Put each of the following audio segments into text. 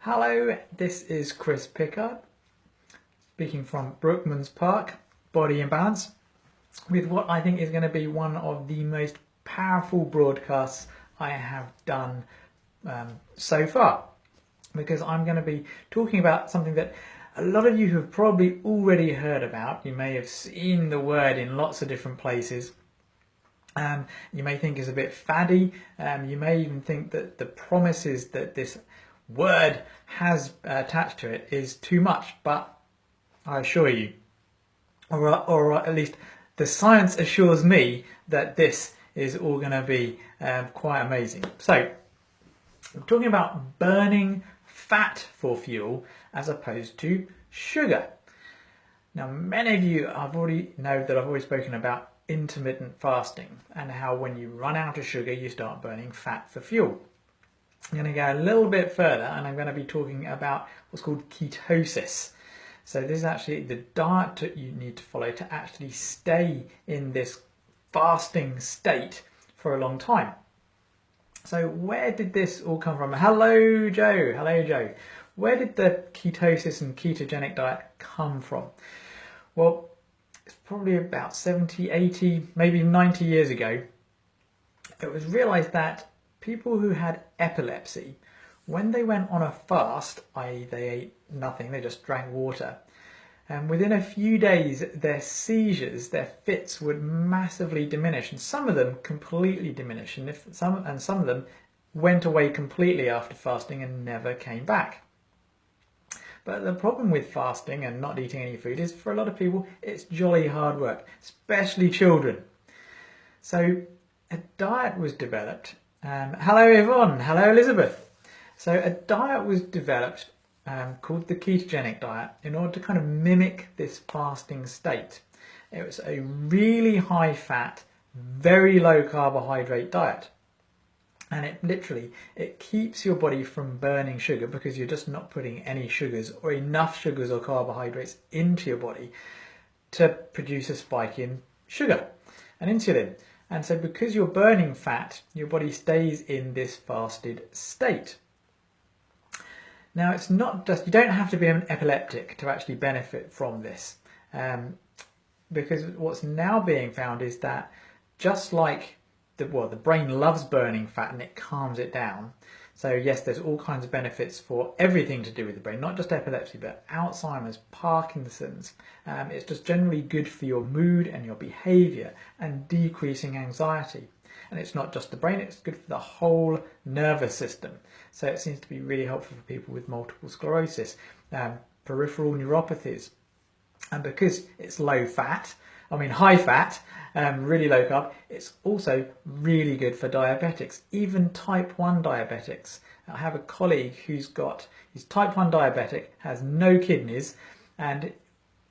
Hello, this is Chris Pickard, speaking from Brookman's Park, Body and Balance, with what I think is going to be one of the most powerful broadcasts I have done so far, because I'm going to be talking about something that a lot of you have probably already heard about. You may have seen the word in lots of different places. You may think it's a bit faddy. You may even think that the promises that this word has attached to it is too much, but I assure you, or at least the science assures me, that this is all going to be quite amazing. So I'm talking about burning fat for fuel as opposed to sugar. Now, many of you already know that I've always spoken about intermittent fasting and how when you run out of sugar you start burning fat for fuel. I'm going to go a little bit further and I'm going to be talking about what's called ketosis. So this is actually the diet that you need to follow to actually stay in this fasting state for a long time. So where did this all come from? Hello Joe, hello Joe. Where did the ketosis and ketogenic diet come from? Well, it's probably about 70, 80, maybe 90 years ago. It was realized that people who had epilepsy, when they went on a fast, i.e. they ate nothing, they just drank water, and within a few days their seizures, their fits would massively diminish, and some of them completely diminished, and some of them went away completely after fasting and never came back. But the problem with fasting and not eating any food is, for a lot of people, it's jolly hard work, especially children. So a diet was developed. Hello Yvonne, hello Elizabeth. So a diet was developed called the ketogenic diet in order to kind of mimic this fasting state. It was a really high fat, very low carbohydrate diet. And it keeps your body from burning sugar because you're just not putting any sugars or enough sugars or carbohydrates into your body to produce a spike in sugar and insulin. And so because you're burning fat, your body stays in this fasted state. Now, it's not just, you don't have to be an epileptic to actually benefit from this. Because what's now being found is that just like the brain loves burning fat and it calms it down. So yes, there's all kinds of benefits for everything to do with the brain, not just epilepsy, but Alzheimer's, Parkinson's. It's just generally good for your mood and your behavior and decreasing anxiety. And it's not just the brain, it's good for the whole nervous system. So it seems to be really helpful for people with multiple sclerosis, peripheral neuropathies. And because it's high fat, really low carb, it's also really good for diabetics, even type 1 diabetics. I have a colleague he's type 1 diabetic, has no kidneys, and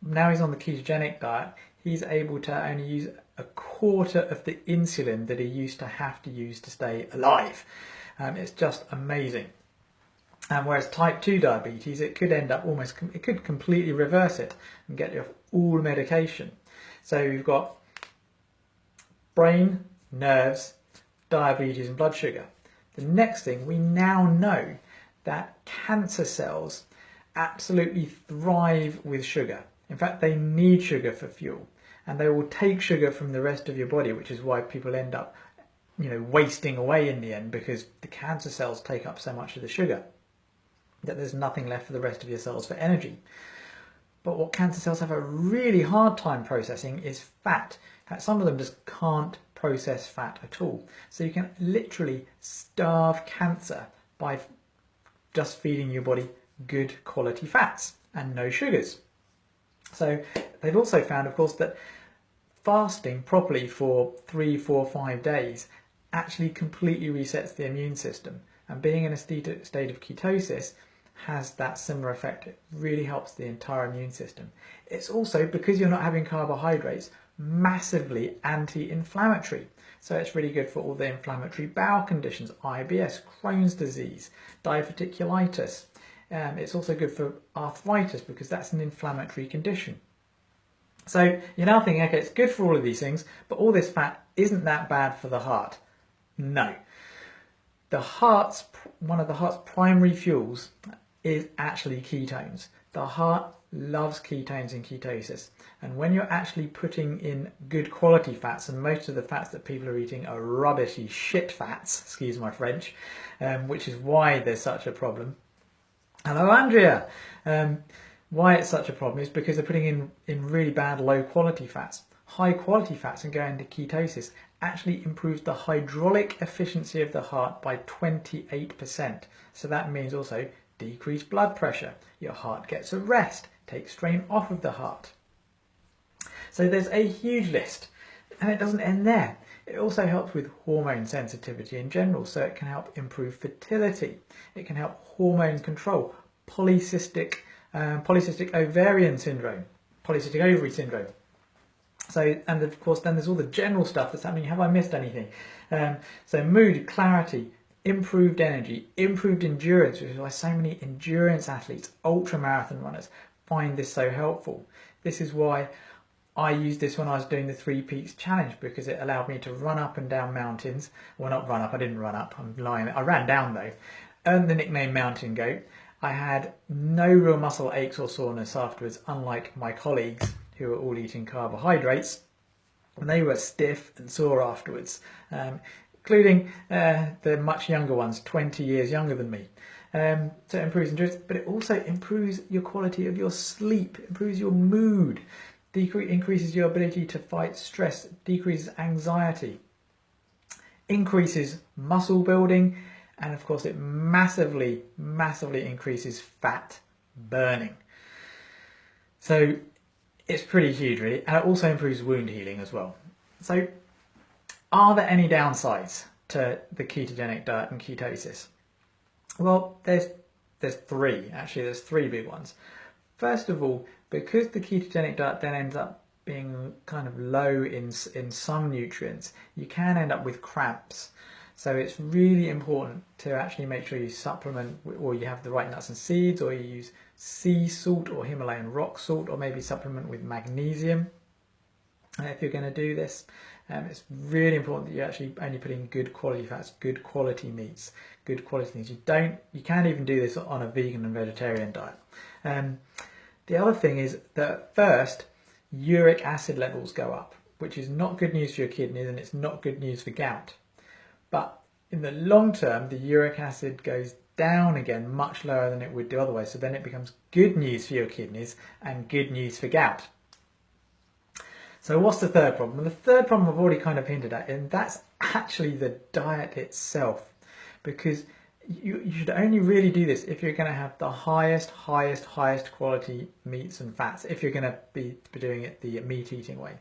now he's on the ketogenic diet. He's able to only use a quarter of the insulin that he used to have to use to stay alive. It's just amazing. Whereas type 2 diabetes, it could completely reverse it and get you off all medication. So you've got brain, nerves, diabetes and blood sugar. The next thing, we now know that cancer cells absolutely thrive with sugar. In fact, they need sugar for fuel, and they will take sugar from the rest of your body, which is why people end up, wasting away in the end, because the cancer cells take up so much of the sugar that there's nothing left for the rest of your cells for energy. But what cancer cells have a really hard time processing is fat. In fact, some of them just can't process fat at all. So you can literally starve cancer by just feeding your body good quality fats and no sugars. So they've also found, of course, that fasting properly for 3, 4, 5 days actually completely resets the immune system. And being in a state of ketosis has that similar effect. It really helps the entire immune system. It's also, because you're not having carbohydrates, massively anti-inflammatory. So it's really good for all the inflammatory bowel conditions, IBS, Crohn's disease, diverticulitis. It's also good for arthritis because that's an inflammatory condition. So you're now thinking, okay, it's good for all of these things, but all this fat isn't that bad for the heart. No. One of the heart's primary fuels is actually ketones. The heart loves ketones in ketosis, and when you're actually putting in good quality fats, and most of the fats that people are eating are rubbishy shit fats, excuse my French, which is why there's such a problem. Hello Andrea! Why it's such a problem is because they're putting in really bad low quality fats. High quality fats and going into ketosis actually improves the hydraulic efficiency of the heart by 28%. So that means also decreased blood pressure. Your heart gets a rest, takes strain off of the heart. So there's a huge list, and it doesn't end there. It also helps with hormone sensitivity in general, so it can help improve fertility. It can help hormone control, polycystic ovarian syndrome, polycystic ovary syndrome. So, and of course, then there's all the general stuff that's happening. Have I missed anything? So mood, clarity, improved energy, improved endurance, which is why so many endurance athletes, ultra marathon runners, find this so helpful. This is why I used this when I was doing the 3 Peaks Challenge, because it allowed me to run up and down mountains. Well, not run up, I didn't run up, I'm lying. I ran down though. Earned the nickname Mountain Goat. I had no real muscle aches or soreness afterwards, unlike my colleagues who were all eating carbohydrates. And they were stiff and sore afterwards, including the much younger ones, 20 years younger than me. So it improves endurance, but it also improves your quality of your sleep, improves your mood, increases your ability to fight stress, decreases anxiety, increases muscle building, and of course it massively increases fat burning. So it's pretty huge really, and it also improves wound healing as well. So are there any downsides to the ketogenic diet and ketosis? Well, there's 3, actually there's 3 big ones. First of all, because the ketogenic diet then ends up being kind of low in some nutrients, you can end up with cramps. So it's really important to actually make sure you supplement, or you have the right nuts and seeds, or you use sea salt or Himalayan rock salt, or maybe supplement with magnesium. If you're going to do this, it's really important that you actually only put in good quality fats, good quality meats, good quality things. You can't even do this on a vegan and vegetarian diet. The other thing is that at first, uric acid levels go up, which is not good news for your kidneys, and it's not good news for gout. But in the long term, the uric acid goes down again much lower than it would do otherwise. So then it becomes good news for your kidneys and good news for gout. So what's the third problem? And the third problem I've already kind of hinted at, and that's actually the diet itself. Because you should only really do this if you're going to have the highest quality meats and fats, if you're going to be doing it the meat eating way.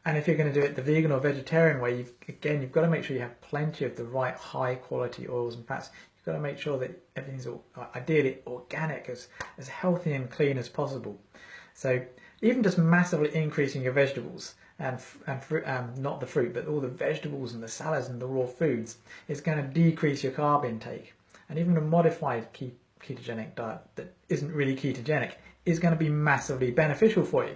And if you're going to do it the vegan or vegetarian way, you've got to make sure you have plenty of the right high quality oils and fats. You've got to make sure that everything's ideally organic, as healthy and clean as possible. So even just massively increasing your vegetables and fruit, not the fruit, but all the vegetables and the salads and the raw foods is going to decrease your carb intake. And even a modified ketogenic diet that isn't really ketogenic is going to be massively beneficial for you.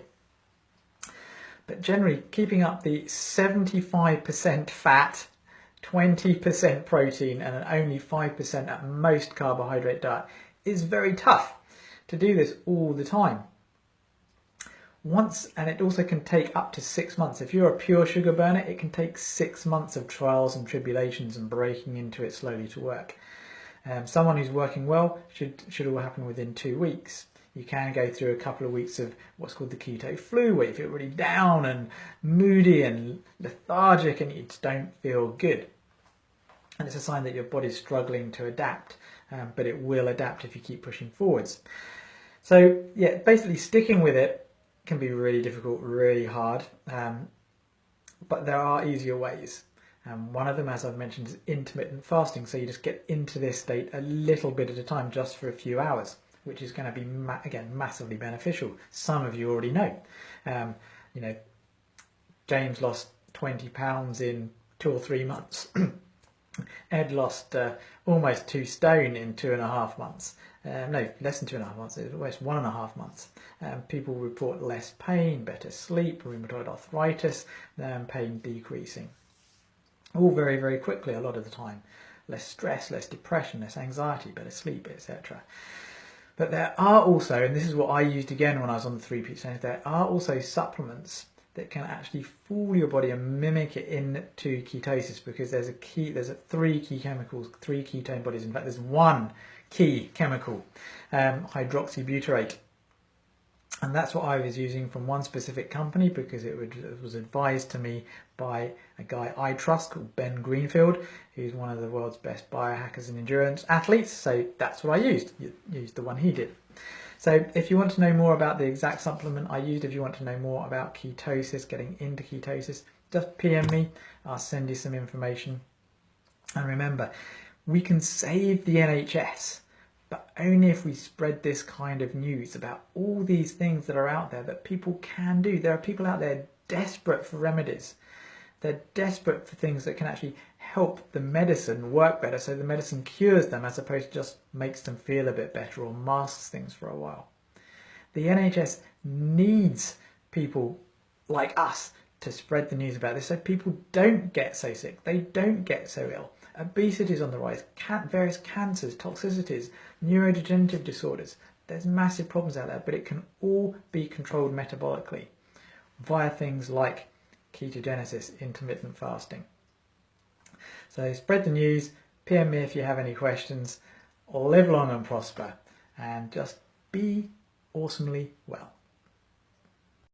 But generally, keeping up the 75% fat, 20% protein, and an only 5% at most carbohydrate diet is very tough to do this all the time. And it also can take up to 6 months. If you're a pure sugar burner, it can take 6 months of trials and tribulations and breaking into it slowly to work. Someone who's working well should all happen within 2 weeks. You can go through a couple of weeks of what's called the keto flu, where you feel really down and moody and lethargic and you just don't feel good. And it's a sign that your body's struggling to adapt, but it will adapt if you keep pushing forwards. So yeah, basically sticking with it can be really difficult, really hard, but there are easier ways. One of them, as I've mentioned, is intermittent fasting. So you just get into this state a little bit at a time, just for a few hours, which is going to be, again, massively beneficial. Some of you already know. James lost 20 pounds in 2 or 3 months. Ed lost almost 2 stone in 2.5 months. No, less than 2.5 months. It was almost 1.5 months. People report less pain, better sleep, rheumatoid arthritis, pain decreasing. All very, very quickly a lot of the time. less stress, less depression, less anxiety, better sleep, etc. But there are also, and this is what I used again when I was on the 3-peat challenge, there are also supplements that can actually fool your body and mimic it into ketosis, because there's 3 key chemicals, 3 ketone bodies. In fact, there's 1 key chemical, hydroxybutyrate. And that's what I was using from one specific company, because it was advised to me by a guy I trust called Ben Greenfield, who's one of the world's best biohackers and endurance athletes. So that's what I used the one he did. So if you want to know more about the exact supplement I used, if you want to know more about ketosis, getting into ketosis, just PM me. I'll send you some information. And remember, we can save the NHS, but only if we spread this kind of news about all these things that are out there that people can do. There are people out there desperate for remedies. They're desperate for things that can actually help the medicine work better, so the medicine cures them as opposed to just makes them feel a bit better or masks things for a while. The NHS needs people like us to spread the news about this so people don't get so sick, they don't get so ill. Obesity is on the rise, various cancers, toxicities, neurodegenerative disorders. There's massive problems out there, but it can all be controlled metabolically via things like ketogenesis, intermittent fasting. So spread the news, PM me if you have any questions. Live long and prosper, and just be awesomely well.